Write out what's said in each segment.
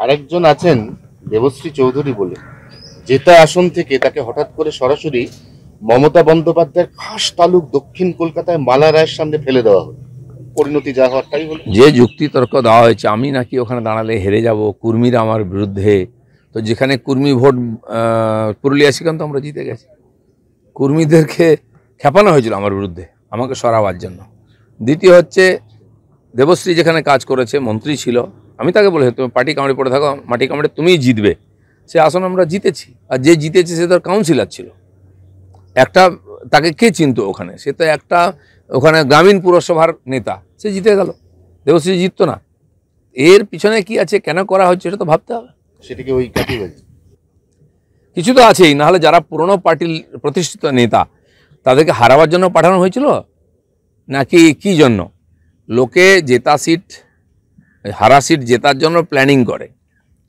আরেকজন আছেন দেবশ্রী চৌধুরী বলে, জেতা আসন থেকে তাকে হঠাৎ করে সরাসরি মমতা বন্দ্যোপাধ্যায়ের খাস তালুক দক্ষিণ কলকাতায় মালা রায়ের সামনে ফেলে দেওয়া হলো। পরিণতি যা হওয়ার তাই হলো। যে যুক্তি তর্ক দেওয়া হয়েছে আমি নাকি ওখানে দাঁড়ালে হেরে যাব, কুর্মীরা আমার বিরুদ্ধে, তো যেখানে কুর্মী ভোট পুরুলিয়া সেখানে তো আমরা জিতে গেছি। কুর্মীদেরকে খেপানো হয়েছিল আমার বিরুদ্ধে আমাকে সরাবার জন্য। দ্বিতীয় হচ্ছে দেবশ্রী যেখানে কাজ করেছে, মন্ত্রী ছিল, আমি তাকে বলেছি তুমি পার্টি কামড়ে পড়ে থাকো, মাটি কামড়ে তুমিই জিতবে। সে আসন আমরা জিতেছি, আর যে জিতেছে সে তার কাউন্সিলর ছিল। একটা তাকে কে চিনত ওখানে? সে তো একটা ওখানে গ্রামীণ পুরসভার নেতা, সে জিতে গেল। দেবশ্রী জিততো না। এর পিছনে কি আছে, কেন করা হচ্ছে, এটা তো ভাবতে হবে। সেটাকে ওই কাটি হয়েছে, কিছু তো আছেই, নাহলে যারা পুরনো পার্টির প্রতিষ্ঠিত নেতা তাদেরকে হারাবার জন্য পাঠানো হয়েছিল নাকি কি জন্য? লোকে জেতা সিট হারা সিট জেতার জন্য প্ল্যানিং করে,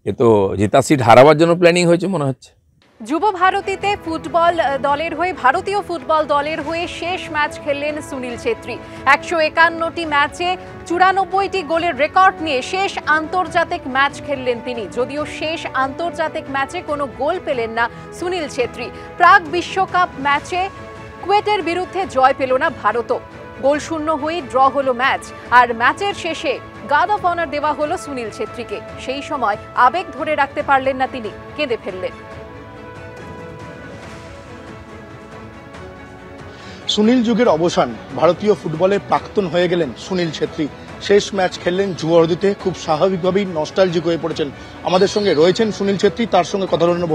এ তো জেতা সিট হারাবার জন্য প্ল্যানিং হয়েছে মনে হচ্ছে। যুব ভারতীতে ফুটবল দলের হয়ে ভারতীয় ফুটবল দলের হয়ে শেষ ম্যাচ খেললেন সুনীল ছেত্রী। 151টি ম্যাচে 94টি গোলের রেকর্ড নিয়ে শেষ আন্তর্জাতিক ম্যাচ খেললেন তিনি। যদিও শেষ আন্তর্জাতিক ম্যাচে কোনো গোল পেলেন না সুনীল ছেত্রী। প্রাক বিশ্বকাপ ম্যাচে কুয়েটের বিরুদ্ধে জয় পেল না ভারতও। গোলশূন্য হয়ে ড্র হলো ম্যাচ, আর ম্যাচের শেষে গার্ড অফ অনার দেওয়া হলো সুনীল ছেত্রীকে। সেই সময় আবেগ ধরে রাখতে পারলেন না, তিনি কেঁদে ফেললেন। সুনীল যুগের অবসান, ভারতীয় ফুটবলে প্রাক্তন হয়ে গেলেন সুনীল ছেত্রী। শেষ ম্যাচ খেললেন যুবভারতীতে, খুব স্বাভাবিকভাবেই নস্টালজিক হয়ে পড়েছেন। আমাদের সঙ্গে রয়েছেন সুনীল ছেত্রী, তার সঙ্গে কথা বলে নেব।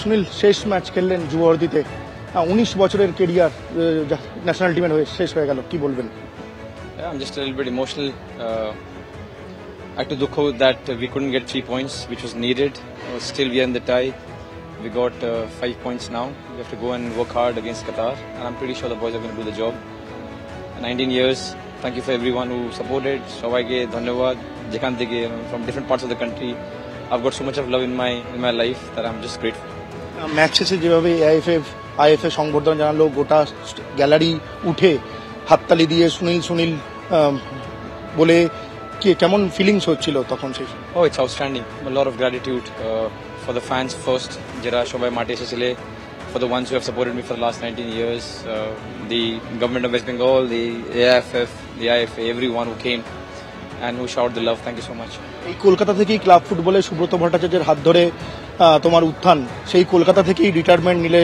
সুনীল, শেষ ম্যাচ খেললেন যুবভারতীতে, 19 বছরের কেরিয়ার ন্যাশনাল টিমের হয়ে শেষ হয়ে গেল, কি বলবেন? I'm just a little bit emotional. Ekটু দুঃখ that we couldn't get 3 points, which was needed. Still we are in the tie. We got 5 points now. We have to go and work hard against Qatar, and I'm pretty sure the boys are going to do the job. 19 years. Thank you for everyone who supported. Sawaike dhanyawad. Jekhan theke from different parts of the country. I've got so much of love in my life that I'm just grateful. Match শেষে যেভাবে IFA সংবর্ধনা জানালো, গোটা gallery উঠে হাততালি দিয়ে সুনীল বলে কেমন ফিলিংস হচ্ছিল তখন? সেই Oh, it's outstanding. A lot of gratitude for the fans first, jara shobai mate esechile, for the ones who have supported me for the last 19 years, the government of West Bengal, the AIFF, the IFA, everyone who came and who showered the love. Thank you so much. এই কলকাতা থেকেই club ফুটবলে সুব্রত ভট্টাচার্যের হাত ধরে তোমার উত্থান, সেই কলকাতা থেকেই রিটায়ারমেন্ট নিলে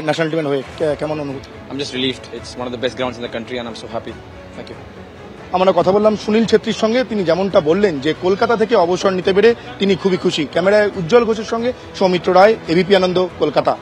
ন্যাশনাল টিমের হয়ে, কেমন অনুভূতি? I'm just relieved. It's one of the best grounds in the country and I'm so happy. Thank you. আমরা কথা বললাম সুনীল ছেত্রীর সঙ্গে, তিনি যেমনটা বললেন যে কলকাতা থেকে অবসর নিতে পেরে তিনি খুবই খুশি। ক্যামেরায় উজ্জ্বল ঘোষের সঙ্গে সৌমিত্র রায়, এবিপি আনন্দ, কলকাতা।